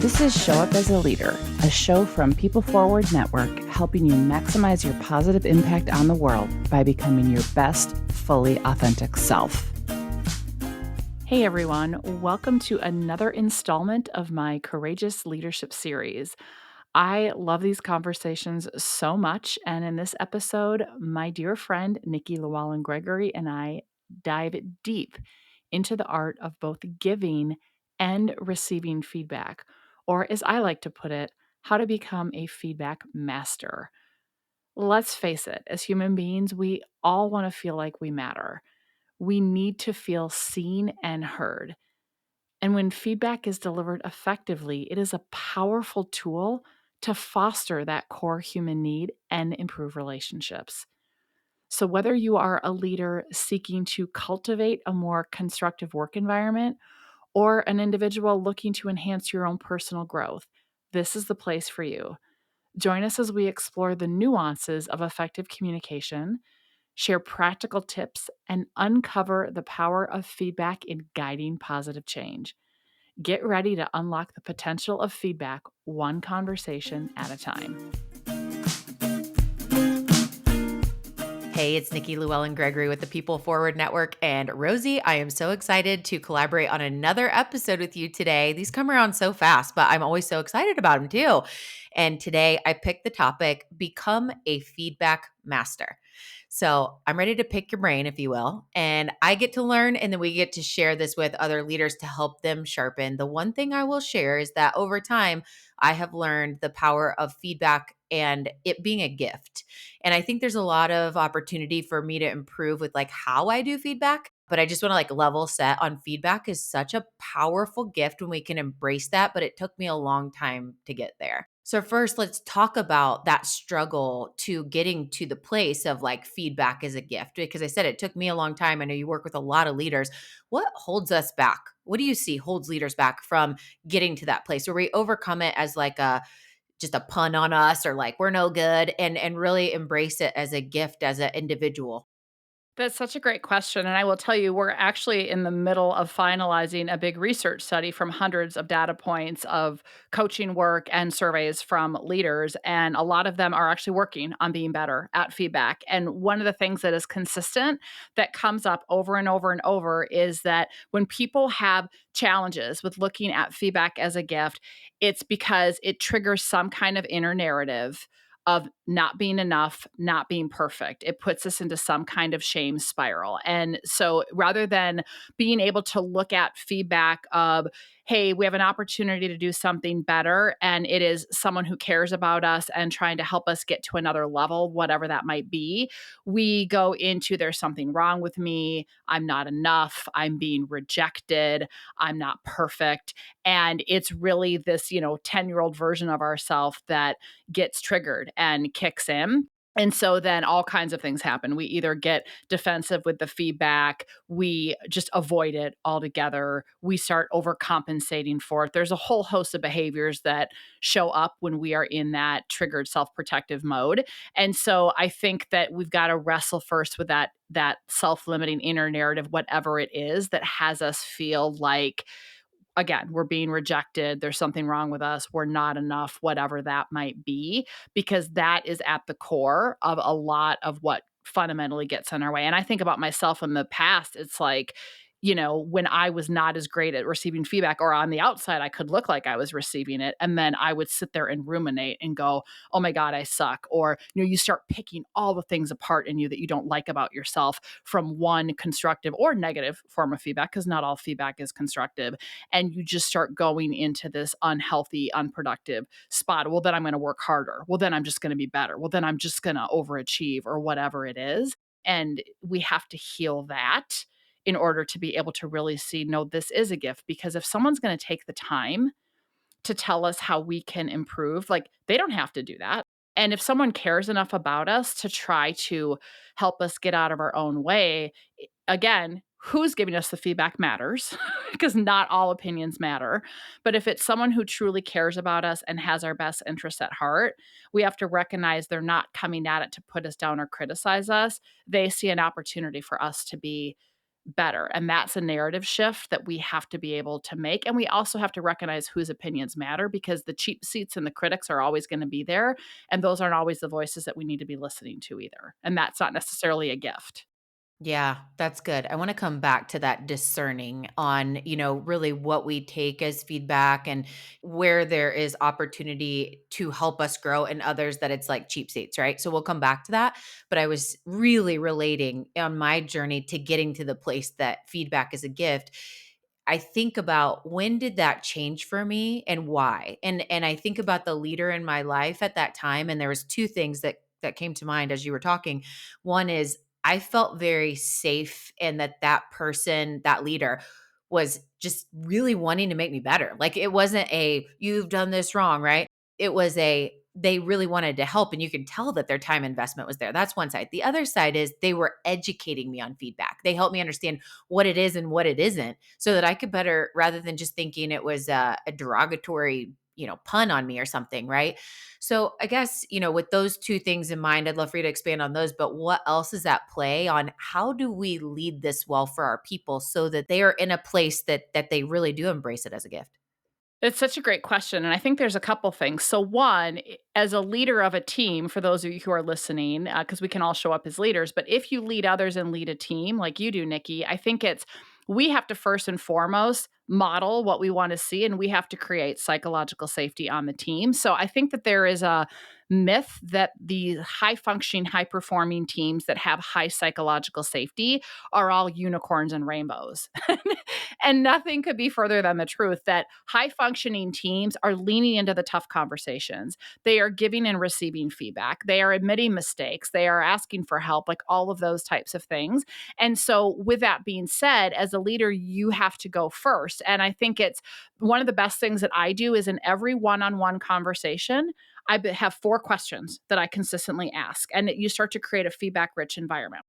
This is Show Up as a Leader, a show from People Forward Network, helping you maximize your positive impact on the world by becoming your best, fully authentic self. Hey everyone, welcome to another installment of my Courageous Leadership series. I love these conversations so much, and in this episode, my dear friend Nikki, Lewallen, Gregory, and I dive deep into the art of both giving and receiving feedback, or as I like to put it, how to become a feedback master. Let's face it, as human beings, we all want to feel like we matter. We need to feel seen and heard. And when feedback is delivered effectively, it is a powerful tool to foster that core human need and improve relationships. So, whether you are a leader seeking to cultivate a more constructive work environment or an individual looking to enhance your own personal growth, this is the place for you. Join us as we explore the nuances of effective communication, share practical tips, and uncover the power of feedback in guiding positive change. Get ready to unlock the potential of feedback one conversation at a time. Hey, it's Nikki, Lewallen, Gregory with the People Forward Network. And Rosie, I am so excited to collaborate on another episode with you today. These come around so fast, but I'm always so excited about them too. And today I picked the topic, Become a Feedback Master. So I'm ready to pick your brain, if you will. And I get to learn, and then we get to share this with other leaders to help them sharpen. The one thing I will share is that over time, I have learned the power of feedback and it being a gift. And I think there's a lot of opportunity for me to improve with like how I do feedback. But I just want to like level set on feedback is such a powerful gift when we can embrace that. But it took me a long time to get there. So, first, let's talk about that struggle to getting to the place of like feedback as a gift. Because I said it took me a long time. I know you work with a lot of leaders. What holds us back? What do you see holds leaders back from getting to that place where we overcome it as like a just a pun on us or like we're no good and really embrace it as a gift as an individual? That's such a great question. And I will tell you, we're actually in the middle of finalizing a big research study from hundreds of data points of coaching work and surveys from leaders. And a lot of them are actually working on being better at feedback. And one of the things that is consistent that comes up over and over and over is that when people have challenges with looking at feedback as a gift, it's because it triggers some kind of inner narrative of not being enough, not being perfect. It puts us into some kind of shame spiral. And so rather than being able to look at feedback of, hey, we have an opportunity to do something better, and it is someone who cares about us and trying to help us get to another level, whatever that might be, we go into there's something wrong with me. I'm not enough. I'm being rejected. I'm not perfect. And it's really this, 10-year-old version of ourself that gets triggered and kicks in. And so then all kinds of things happen. We either get defensive with the feedback, we just avoid it altogether, we start overcompensating for it. There's a whole host of behaviors that show up when we are in that triggered self-protective mode. And so I think that we've got to wrestle first with that self-limiting inner narrative, whatever it is that has us feel like, again, we're being rejected, there's something wrong with us, we're not enough, whatever that might be, because that is at the core of a lot of what fundamentally gets in our way. And I think about myself in the past, it's like, when I was not as great at receiving feedback, or on the outside, I could look like I was receiving it. And then I would sit there and ruminate and go, oh my God, I suck. Or, you start picking all the things apart in you that you don't like about yourself from one constructive or negative form of feedback, because not all feedback is constructive. And you just start going into this unhealthy, unproductive spot. Well, then I'm going to work harder. Well, then I'm just going to be better. Well, then I'm just going to overachieve, or whatever it is. And we have to heal that in order to be able to really see, no, this is a gift. Because if someone's going to take the time to tell us how we can improve, like, they don't have to do that. And if someone cares enough about us to try to help us get out of our own way, again, who's giving us the feedback matters, because not all opinions matter. But if it's someone who truly cares about us and has our best interests at heart, we have to recognize they're not coming at it to put us down or criticize us. They see an opportunity for us to be better. And that's a narrative shift that we have to be able to make. And we also have to recognize whose opinions matter, because the cheap seats and the critics are always going to be there. And those aren't always the voices that we need to be listening to either. And that's not necessarily a gift. Yeah, that's good. I want to come back to that discerning on, really what we take as feedback and where there is opportunity to help us grow and others that it's like cheap seats, right? So we'll come back to that. But I was really relating on my journey to getting to the place that feedback is a gift. I think about when did that change for me and why? And I think about the leader in my life at that time, and there was two things that came to mind as you were talking. One is I felt very safe and that person, that leader was just really wanting to make me better. Like it wasn't a you've done this wrong, right? It was a they really wanted to help and you could tell that their time investment was there. That's one side. The other side is they were educating me on feedback. They helped me understand what it is and what it isn't so that I could better rather than just thinking it was a derogatory, pun on me or something, right? So I guess, with those two things in mind, I'd love for you to expand on those. But what else is at play on how do we lead this well for our people so that they are in a place that they really do embrace it as a gift? It's such a great question, and I think there's a couple things. So, one, as a leader of a team, for those of you who are listening, because we can all show up as leaders, but if you lead others and lead a team like you do, Nikki, I think we have to first and foremost model what we want to see, and we have to create psychological safety on the team. So, I think that there is a myth that the high functioning, high performing teams that have high psychological safety are all unicorns and rainbows. And nothing could be further than the truth that high functioning teams are leaning into the tough conversations. They are giving and receiving feedback. They are admitting mistakes. They are asking for help, like all of those types of things. And so, with that being said, as a leader, you have to go first. And I think it's one of the best things that I do is in every one on one conversation, have four questions that I consistently ask. And you start to create a feedback rich environment.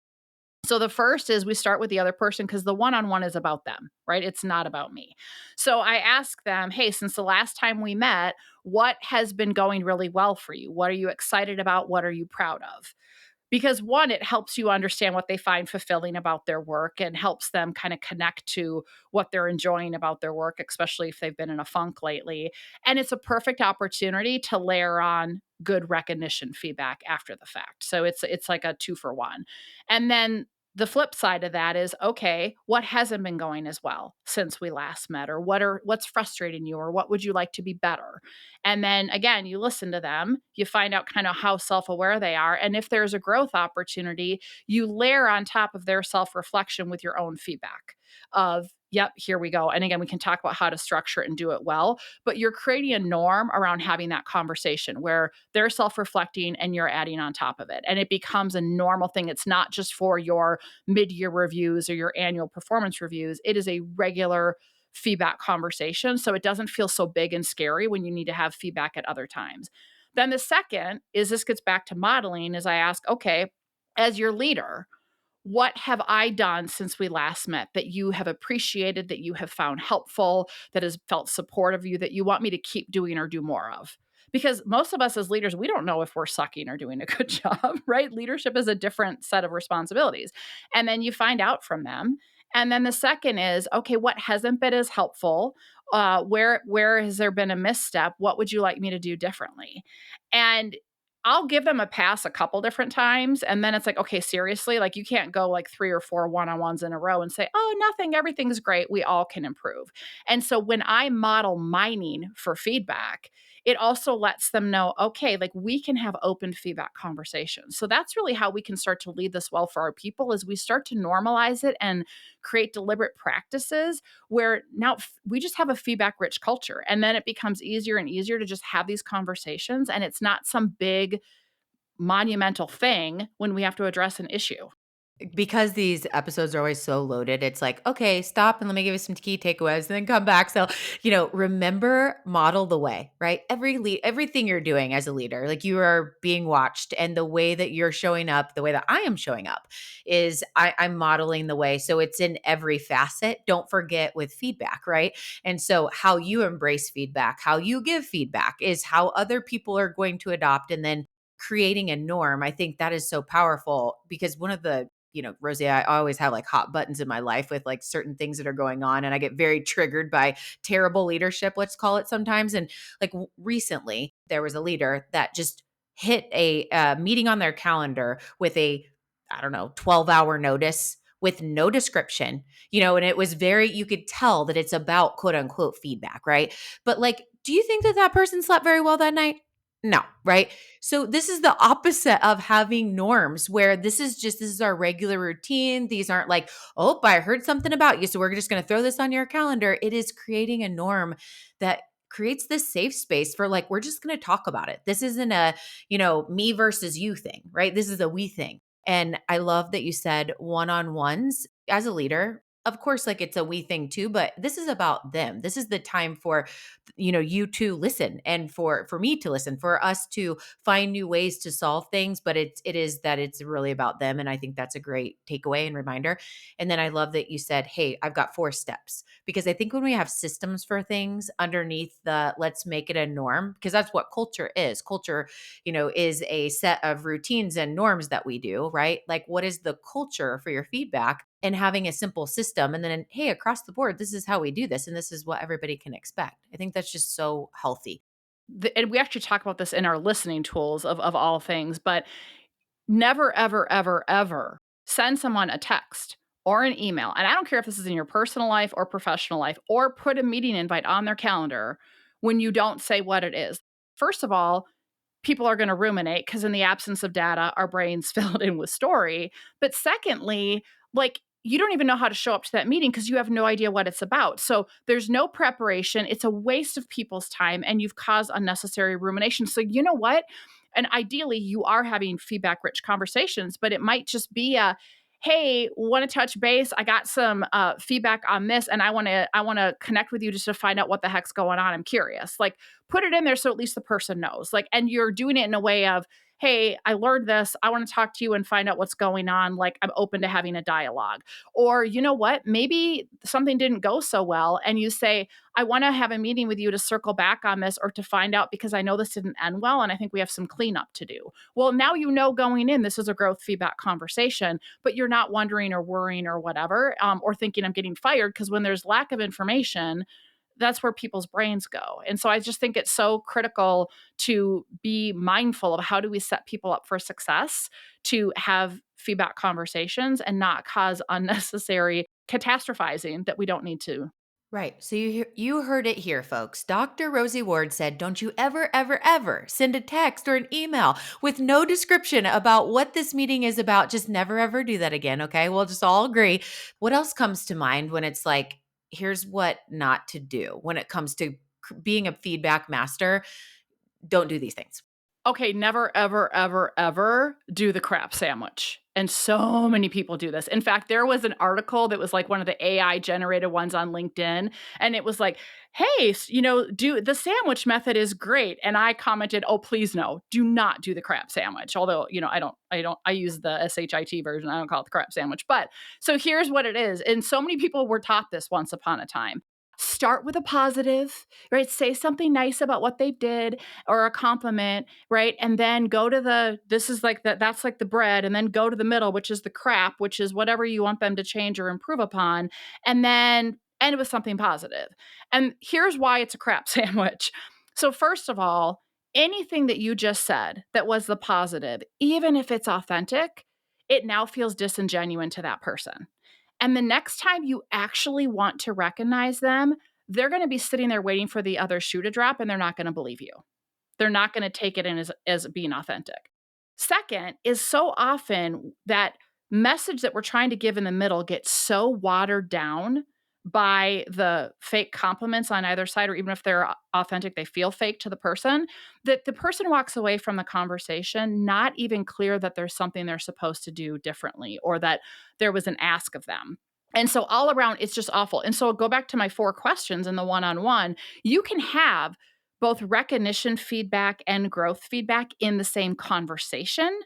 So the first is we start with the other person because the one-on-one is about them, right? It's not about me. So I ask them, "Hey, since the last time we met, what has been going really well for you? What are you excited about? What are you proud of?" Because one, it helps you understand what they find fulfilling about their work and helps them kind of connect to what they're enjoying about their work, especially if they've been in a funk lately. And it's a perfect opportunity to layer on good recognition feedback after the fact. So it's like a two for one. And then the flip side of that is, okay, what hasn't been going as well since we last met, or what's frustrating you, or what would you like to be better? And then again, you listen to them, you find out kind of how self aware they are. And if there's a growth opportunity, you layer on top of their self reflection with your own feedback of, yep, here we go. And again, we can talk about how to structure it and do it well, but you're creating a norm around having that conversation where they're self reflecting and you're adding on top of it. And it becomes a normal thing. It's not just for your mid year reviews or your annual performance reviews, it is a regular feedback conversation. So it doesn't feel so big and scary when you need to have feedback at other times. Then the second is this gets back to modeling is I ask, okay, as your leader, what have I done since we last met that you have appreciated, that you have found helpful, that has felt supportive of you, that you want me to keep doing or do more of? Because most of us as leaders, we don't know if we're sucking or doing a good job, right? Leadership is a different set of responsibilities. And then you find out from them. And then the second is, okay, what hasn't been as helpful? Where has there been a misstep? What would you like me to do differently? And I'll give them a pass a couple different times, and then it's like, "Okay, seriously? Like, you can't go, like, 3 or 4 one-on-ones in a row and say, 'Oh, nothing, everything's great, we all can improve.'" And so when I model mining for feedback, it also lets them know, "Okay, like, we can have open feedback conversations." So that's really how we can start to lead this well for our people is we start to normalize it and create deliberate practices where now we just have a feedback rich culture. And then it becomes easier and easier to just have these conversations. And it's not some big monumental thing when we have to address an issue. Because these episodes are always so loaded, it's like, okay, stop and let me give you some key takeaways and then come back. So, remember, model the way, right? Everything you're doing as a leader, like you are being watched, and the way that you're showing up, the way that I am showing up, is I'm modeling the way. So it's in every facet. Don't forget with feedback, right? And so how you embrace feedback, how you give feedback, is how other people are going to adopt, and then creating a norm. I think that is so powerful because one of the Rosie, I always have like hot buttons in my life with like certain things that are going on. And I get very triggered by terrible leadership, let's call it sometimes. And like recently, there was a leader that just hit a meeting on their calendar with I don't know, 12-hour notice with no description, and it was you could tell that it's about quote unquote feedback, right? But like, do you think that that person slept very well that night? No, right? So this is the opposite of having norms where this is our regular routine. These aren't like, oh, I heard something about you, so we're just going to throw this on your calendar. It is creating a norm that creates this safe space for like, we're just going to talk about it. This isn't a, me versus you thing, right? This is a we thing. And I love that you said one-on-ones as a leader. Of course, like it's a we thing too, but this is about them. This is the time for you to listen and for me to listen, for us to find new ways to solve things, but it is that it's really about them, and I think that's a great takeaway and reminder. And then I love that you said, hey, I've got 4 steps, because I think when we have systems for things underneath the let's make it a norm, because that's what culture is. Culture, is a set of routines and norms that we do, right? Like, what is the culture for your feedback? And having a simple system, and then, hey, across the board, this is how we do this, and this is what everybody can expect. I think that's just so healthy. And we actually talk about this in our listening tools of all things, but never, ever, ever, ever send someone a text or an email, and I don't care if this is in your personal life or professional life, or put a meeting invite on their calendar when you don't say what it is. First of all, people are going to ruminate because in the absence of data, our brains fill it in with story. But secondly, like, you don't even know how to show up to that meeting because you have no idea what it's about. So there's no preparation. It's a waste of people's time and you've caused unnecessary rumination. So you know what? And ideally you are having feedback rich conversations, but it might just be a, hey, want to touch base? I got some feedback on this and I want to connect with you just to find out what the heck's going on. I'm curious. Like, put it in there so at least the person knows. Like, and you're doing it in a way of, hey, I learned this. I want to talk to you and find out what's going on. Like, I'm open to having a dialogue. Or, you know what? Maybe something didn't go so well. And you say, I want to have a meeting with you to circle back on this or to find out because I know this didn't end well. And I think we have some cleanup to do. Well, now you know going in, this is a growth feedback conversation, but you're not wondering or worrying or whatever, or thinking I'm getting fired. Because when there's lack of information, that's where people's brains go. And so I just think it's so critical to be mindful of how do we set people up for success, to have feedback conversations and not cause unnecessary catastrophizing that we don't need to. Right. So you heard it here, folks. Dr. Rosie Ward said, "Don't you ever, ever, ever send a text or an email with no description about what this meeting is about. Just never, ever do that again." Okay. We'll just all agree. What else comes to mind when it's like, here's what not to do when it comes to being a feedback master? Don't do these things. Okay, never, ever, ever, ever do the crap sandwich. And so many people do this. In fact, there was an article that was like one of the AI generated ones on LinkedIn. And it was like, hey, do the sandwich method is great. And I commented, oh, please no, do not do the crap sandwich. Although, I use the SHIT version. I don't call it the crap sandwich. But so here's what it is. And so many people were taught this once upon a time. Start with a positive, right? Say something nice about what they did or a compliment, right? And then go to this is like that's like the bread, and then go to the middle, which is the crap, which is whatever you want them to change or improve upon, and then end with something positive. And here's why it's a crap sandwich. So, first of all, anything that you just said that was the positive, even if it's authentic, it now feels disingenuous to that person. And the next time you actually want to recognize them, they're going to be sitting there waiting for the other shoe to drop and they're not going to believe you. They're not gonna take it in as being authentic. Second is so often that message that we're trying to give in the middle gets so watered down by the fake compliments on either side, or even if they're authentic, they feel fake to the person, that the person walks away from the conversation not even clear that there's something they're supposed to do differently or that there was an ask of them. And so all around, it's just awful. And so go back to my 4 questions in the one-on-one. You can have both recognition feedback and growth feedback in the same conversation,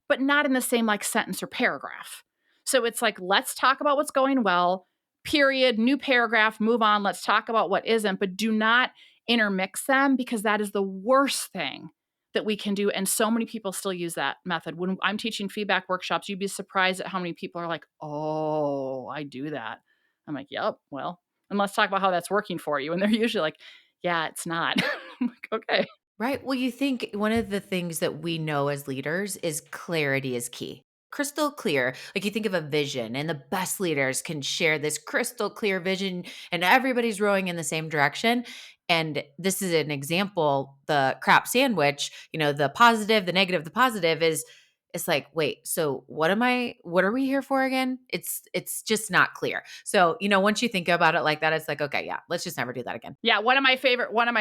but not in the same like sentence or paragraph. So it's like, let's talk about what's going well, period, new paragraph, move on. Let's talk about what isn't, but do not intermix them because that is the worst thing that we can do, and so many people still use that method. When I'm teaching feedback workshops, you'd be surprised at how many people are like, "Oh, I do that." I'm like, "Yep, well, and let's talk about how that's working for you." And they're usually like, "Yeah, it's not." I'm like, "Okay." Right. Well, you think one of the things that we know as leaders is clarity is key. Crystal clear. Like you think of a vision, and the best leaders can share this crystal clear vision, and everybody's rowing in the same direction. And this is an example the crap sandwich, the positive, the negative, the positive is it's like, wait, so what are we here for again? It's just not clear. So, once you think about it like that, it's like, okay, yeah, let's just never do that again. Yeah, one of my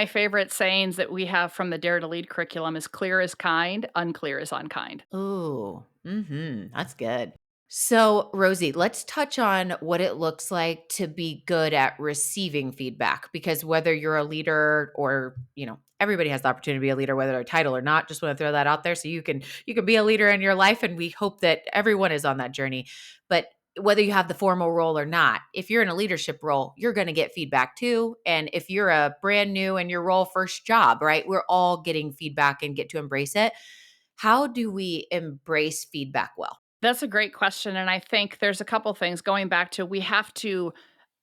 favorite sayings that we have from the Dare to Lead curriculum is clear is kind, unclear is unkind. Ooh, that's good. So, Rosie, let's touch on what it looks like to be good at receiving feedback because whether you're a leader or, everybody has the opportunity to be a leader whether a title or not. Just want to throw that out there so you can be a leader in your life and we hope that everyone is on that journey. But whether you have the formal role or not, if you're in a leadership role, you're going to get feedback too. And if you're a brand new in your role first job, right? We're all getting feedback and get to embrace it. How do we embrace feedback well? That's a great question, and I think there's a couple things going back to we have to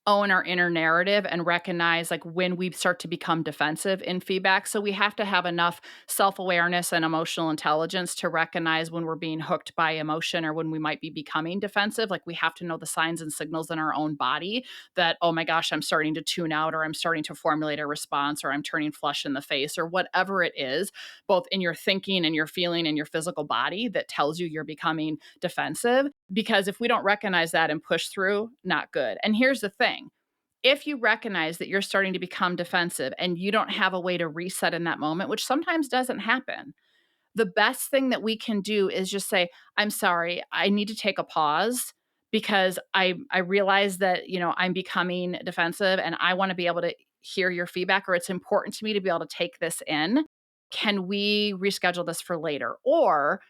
own our inner narrative and recognize like when we start to become defensive in feedback. So we have to have enough self-awareness and emotional intelligence to recognize when we're being hooked by emotion or when we might be becoming defensive. Like we have to know the signs and signals in our own body that, oh my gosh, I'm starting to tune out or I'm starting to formulate a response or I'm turning flush in the face or whatever it is, both in your thinking and your feeling and your physical body that tells you you're becoming defensive. Because if we don't recognize that and push through, not good. And here's the thing, if you recognize that you're starting to become defensive and you don't have a way to reset in that moment, which sometimes doesn't happen, the best thing that we can do is just say, "I'm sorry, I need to take a pause because I realize that, I'm becoming defensive and I wanna be able to hear your feedback, or it's important to me to be able to take this in. Can we reschedule this for later?" Or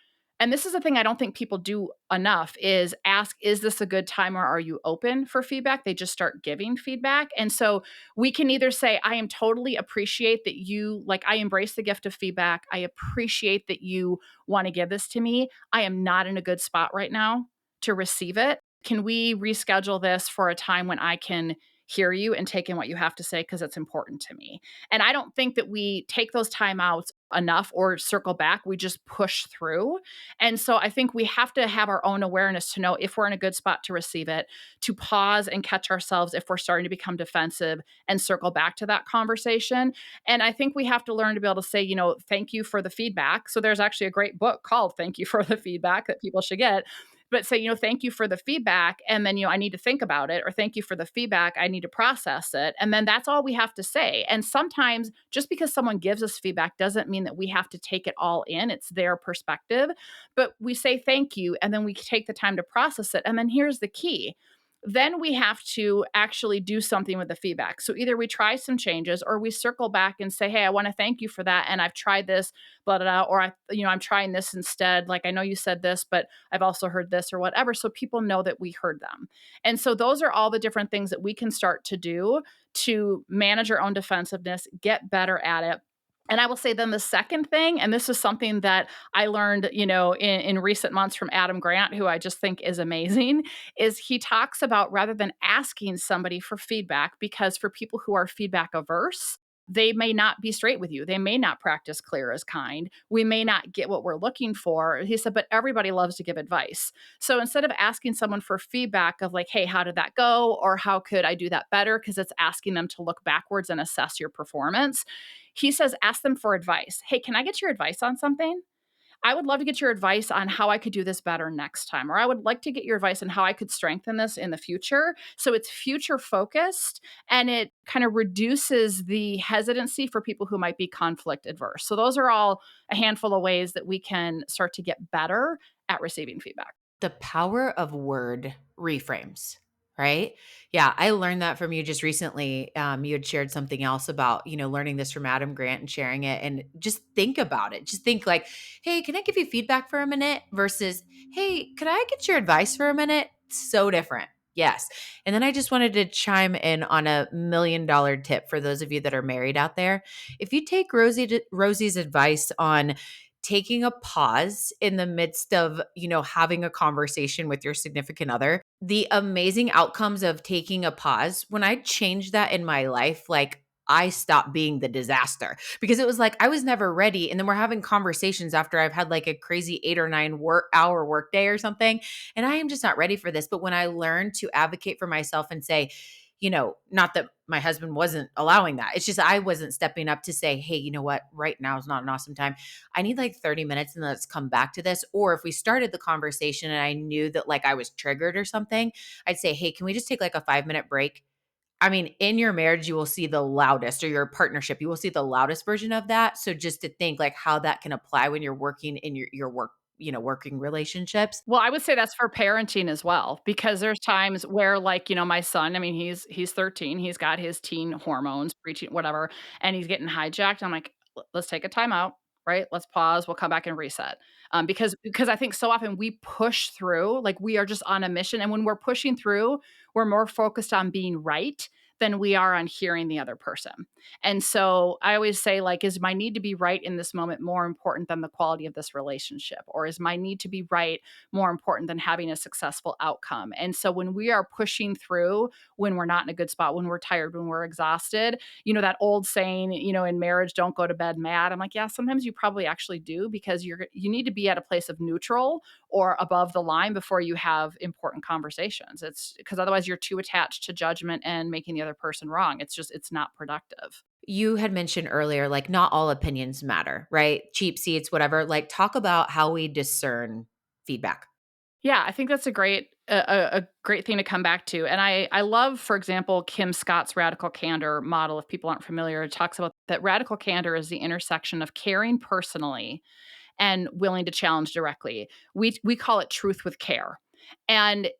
and this is the thing I don't think people do enough is ask, "Is this a good time or are you open for feedback?" They just start giving feedback, and so we can either say, "I am totally appreciate that you like, I embrace the gift of feedback. I appreciate that you wanna give this to me. I am not in a good spot right now to receive it. Can we reschedule this for a time when I can hear you and take in what you have to say because it's important to me?" And I don't think that we take those timeouts enough or circle back. We just push through. And so I think we have to have our own awareness to know if we're in a good spot to receive it, to pause and catch ourselves if we're starting to become defensive and circle back to that conversation. And I think we have to learn to be able to say, thank you for the feedback. So there's actually a great book called Thank You for the Feedback that people should get. But say, thank you for the feedback. And then, I need to think about it, or thank you for the feedback. I need to process it. And then that's all we have to say. And sometimes just because someone gives us feedback doesn't mean that we have to take it all in. It's their perspective. But we say thank you and then we take the time to process it. And then here's the key, then we have to actually do something with the feedback. So either we try some changes or we circle back and say, "Hey, I want to thank you for that. And I've tried this, blah, blah, blah," or I'm trying this instead. Like, I know you said this, but I've also heard this or whatever. So people know that we heard them. And so those are all the different things that we can start to do to manage our own defensiveness, get better at it. And I will say then the second thing, and this is something that I learned, in recent months from Adam Grant, who I just think is amazing, is he talks about rather than asking somebody for feedback, because for people who are feedback averse, they may not be straight with you. They may not practice clear as kind. We may not get what we're looking for. He said, but everybody loves to give advice. So instead of asking someone for feedback of like, "Hey, how did that go?" or "How could I do that better?" because it's asking them to look backwards and assess your performance. He says, ask them for advice. "Hey, can I get your advice on something? I would love to get your advice on how I could do this better next time, or I would like to get your advice on how I could strengthen this in the future." So it's future focused and it kind of reduces the hesitancy for people who might be conflict adverse. So those are all a handful of ways that we can start to get better at receiving feedback. The power of word reframes, right? Yeah, I learned that from you just recently. You had shared something else about, learning this from Adam Grant and sharing it. And just think about it. Just think like, hey, can I give you feedback for a minute? Versus, hey, could I get your advice for a minute? So different. Yes. And then I just wanted to chime in on $1 million tip for those of you that are married out there. If you take Rosie's advice on taking a pause in the midst of, having a conversation with your significant other, the amazing outcomes of taking a pause, when I changed that in my life, like I stopped being the disaster because it was like I was never ready. And then we're having conversations after I've had like a crazy 8 or 9 hour workday or something. And I am just not ready for this. But when I learned to advocate for myself and say, not that my husband wasn't allowing that. It's just I wasn't stepping up to say, hey, you know what? Right now is not an awesome time. I need like 30 minutes and let's come back to this. Or if we started the conversation and I knew that like I was triggered or something, I'd say, hey, can we just take like a 5-minute break? I mean, in your marriage, you will see the loudest, or your partnership, you will see the loudest version of that. So just to think like how that can apply when you're working in your work, working relationships. Well, I would say that's for parenting as well, because there's times where, like, my son, I mean, he's 13, he's got his teen hormones, preteen, whatever, and he's getting hijacked. I'm like, Let's take a time out, right? Let's pause. We'll come back and reset." Because I think so often we push through, like we are just on a mission, and when we're pushing through, we're more focused on being right than we are on hearing the other person. And so I always say, like, is my need to be right in this moment more important than the quality of this relationship? Or is my need to be right more important than having a successful outcome? And so when we are pushing through, when we're not in a good spot, when we're tired, when we're exhausted, that old saying, in marriage, don't go to bed mad. I'm like, yeah, sometimes you probably actually do, because you need to be at a place of neutral or above the line before you have important conversations. It's because otherwise you're too attached to judgment and making the other person wrong. It's not productive. You had mentioned earlier, like not all opinions matter, right? Cheap seats, whatever. Like talk about how we discern feedback. Yeah, I think that's a great thing to come back to, and I love, for example, Kim Scott's radical candor model. If people aren't familiar, it talks about that radical candor is the intersection of caring personally and willing to challenge directly. We call it truth with care. And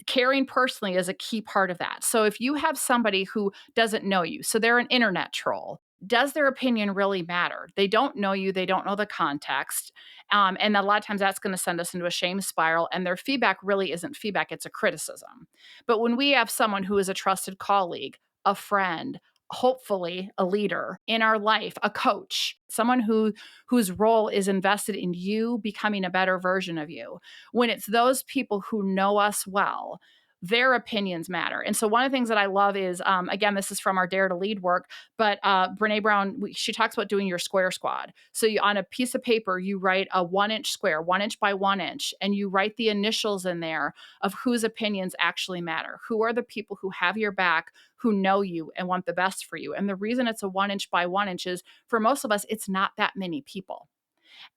caring personally is a key part of that. So if you have somebody who doesn't know you, so they're an internet troll, does their opinion really matter? They don't know you, they don't know the context. And a lot of times that's going to send us into a shame spiral. And their feedback really isn't feedback, it's a criticism. But when we have someone who is a trusted colleague, a friend, hopefully a leader in our life, a coach, someone whose role is invested in you becoming a better version of you. When it's those people who know us well, their opinions matter. And so one of the things that I love is, again, this is from our Dare to Lead work, but Brene Brown, she talks about doing your square squad. So on a piece of paper, you write a 1 inch square, 1 inch by 1 inch, and you write the initials in there of whose opinions actually matter. Who are the people who have your back, who know you and want the best for you? And the reason it's a 1 inch by 1 inch is for most of us, it's not that many people.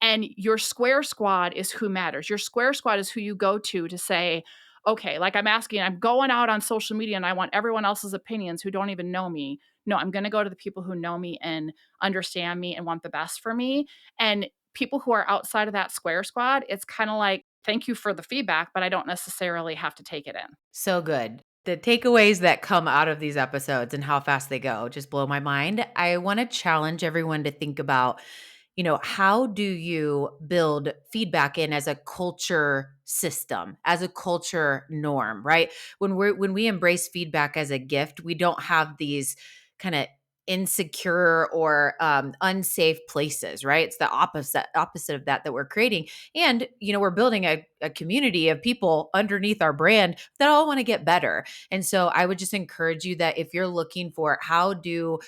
And your square squad is who matters. Your square squad is who you go to say, okay, like I'm going out on social media and I want everyone else's opinions who don't even know me. No, I'm going to go to the people who know me and understand me and want the best for me. And people who are outside of that square squad, it's kind of like, thank you for the feedback, but I don't necessarily have to take it in. So good. The takeaways that come out of these episodes and how fast they go just blow my mind. I want to challenge everyone to think about, how do you build feedback in as a culture system, as a culture norm, right? When we embrace feedback as a gift, we don't have these kind of insecure or unsafe places, right? It's the opposite of that we're creating. And, we're building a community of people underneath our brand that all want to get better. And so I would just encourage you that if you're looking for how do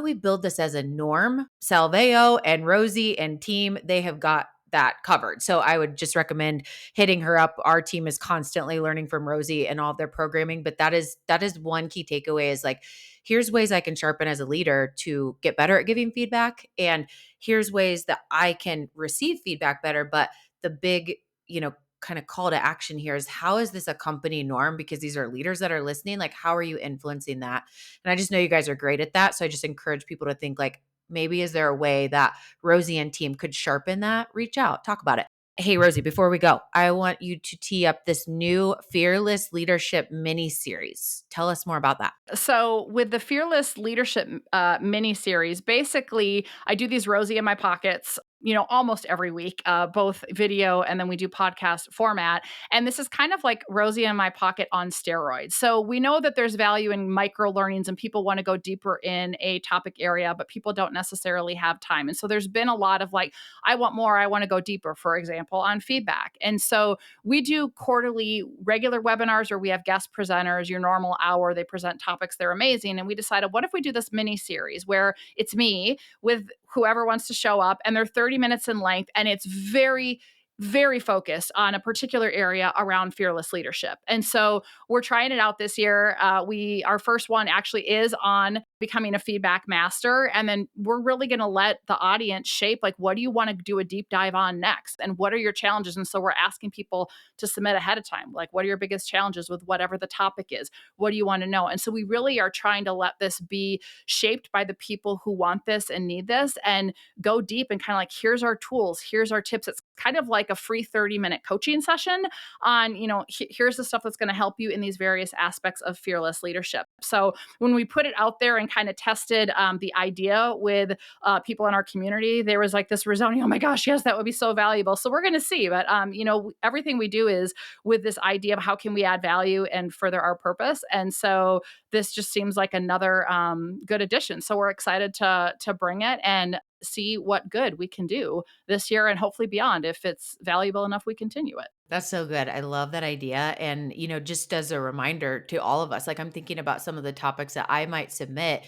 we build this as a norm, Salveo and Rosie and team, they have got that covered. So I would just recommend hitting her up. Our team is constantly learning from Rosie and all of their programming, but that is one key takeaway is like, here's ways I can sharpen as a leader to get better at giving feedback, and here's ways that I can receive feedback better. But the big, kind of call to action here is, how is this a company norm? Because these are leaders that are listening. Like, how are you influencing that? And I just know you guys are great at that. So I just encourage people to think like, maybe is there a way that Rosie and team could sharpen that? Reach out, talk about it. Hey, Rosie, before we go, I want you to tee up this new Fearless Leadership mini series. Tell us more about that. So with the Fearless Leadership mini series, basically I do these Rosie in my pockets almost every week, both video and then we do podcast format. And this is kind of like Rosie in my pocket on steroids. So we know that there's value in micro learnings and people want to go deeper in a topic area, but people don't necessarily have time. And so there's been a lot of like, I want more, I want to go deeper, for example, on feedback. And so we do quarterly regular webinars where we have guest presenters, your normal hour, they present topics, they're amazing. And we decided, what if we do this mini series where it's me with whoever wants to show up, and they're 30 minutes in length, and it's very very focused on a particular area around fearless leadership. And so we're trying it out this year. Our first one actually is on becoming a feedback master, and then we're really going to let the audience shape, like, what do you want to do a deep dive on next, and what are your challenges? And so we're asking people to submit ahead of time, like, what are your biggest challenges with whatever the topic is? What do you want to know? And so we really are trying to let this be shaped by the people who want this and need this, and go deep and kind of like, here's our tools, here's our tips. It's kind of like a free 30-minute coaching session on, here's the stuff that's going to help you in these various aspects of fearless leadership. So when we put it out there and kind of tested the idea with people in our community, there was like this resounding, oh my gosh, yes, that would be so valuable. So we're going to see. But, everything we do is with this idea of how can we add value and further our purpose. And so this just seems like another good addition. So we're excited to bring it and see what good we can do this year and hopefully beyond. If it's valuable enough, we continue it. That's so good. I love that idea. And, just as a reminder to all of us, like I'm thinking about some of the topics that I might submit,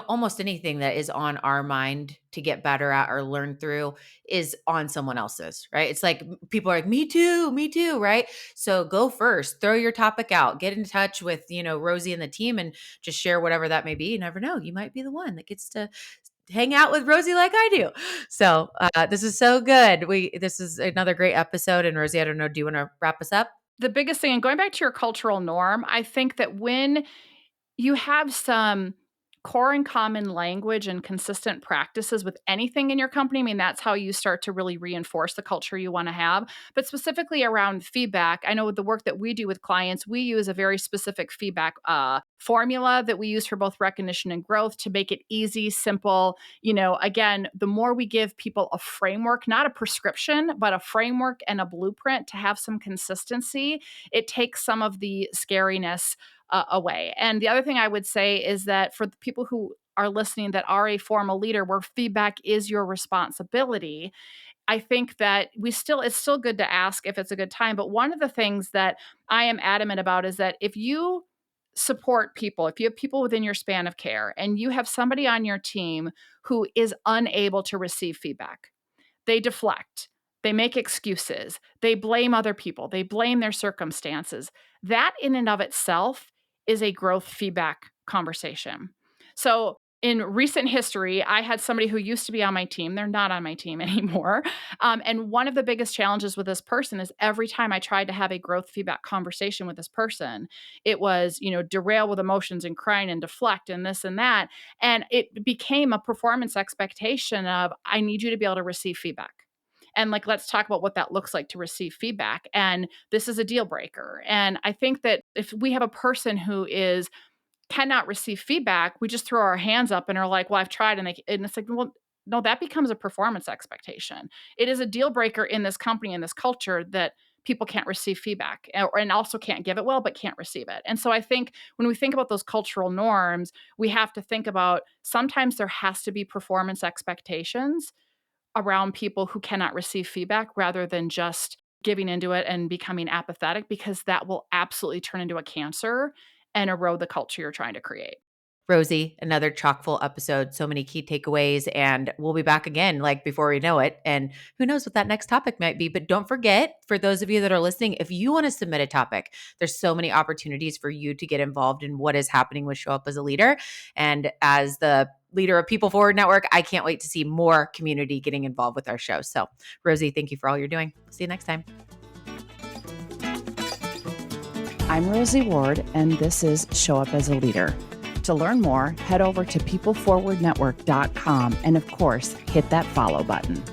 almost anything that is on our mind to get better at or learn through is on someone else's, right? It's like people are like, me too, right? So go first, throw your topic out, get in touch with, Rosie and the team and just share whatever that may be. You never know. You might be the one that gets to hang out with Rosie like I do. So this is so good. This is another great episode. And Rosie, I don't know, do you want to wrap us up? The biggest thing, and going back to your cultural norm, I think that when you have some core and common language and consistent practices with anything in your company. I mean, that's how you start to really reinforce the culture you want to have. But specifically around feedback, I know with the work that we do with clients, we use a very specific feedback formula that we use for both recognition and growth to make it easy, simple. Again, the more we give people a framework, not a prescription, but a framework and a blueprint to have some consistency, it takes some of the scariness away. And the other thing I would say is that for the people who are listening that are a formal leader where feedback is your responsibility, I think that it's still good to ask if it's a good time. But one of the things that I am adamant about is that if you support people, if you have people within your span of care and you have somebody on your team who is unable to receive feedback, they deflect, they make excuses, they blame other people, they blame their circumstances. That in and of itself is a growth feedback conversation. So in recent history, I had somebody who used to be on my team. They're not on my team anymore. And one of the biggest challenges with this person is every time I tried to have a growth feedback conversation with this person, it was, derail with emotions and crying and deflect and this and that. And it became a performance expectation of, I need you to be able to receive feedback. And like, let's talk about what that looks like to receive feedback. And this is a deal breaker. And I think that if we have a person who cannot receive feedback, we just throw our hands up and are like, well, I've tried. And it's like, well, no, that becomes a performance expectation. It is a deal breaker in this company, in this culture, that people can't receive feedback and also can't give it well, but can't receive it. And so I think when we think about those cultural norms, we have to think about sometimes there has to be performance expectations around people who cannot receive feedback rather than just giving into it and becoming apathetic, because that will absolutely turn into a cancer and erode the culture you're trying to create. Rosie, another chock full episode, so many key takeaways, and we'll be back again like before we know it. And who knows what that next topic might be. But don't forget, for those of you that are listening, if you want to submit a topic, there's so many opportunities for you to get involved in what is happening with Show Up as a Leader. And as the leader of People Forward Network, I can't wait to see more community getting involved with our show. So, Rosie, thank you for all you're doing. See you next time. I'm Rosie Ward, and this is Show Up as a Leader. To learn more, head over to peopleforwardnetwork.com and, of course, hit that follow button.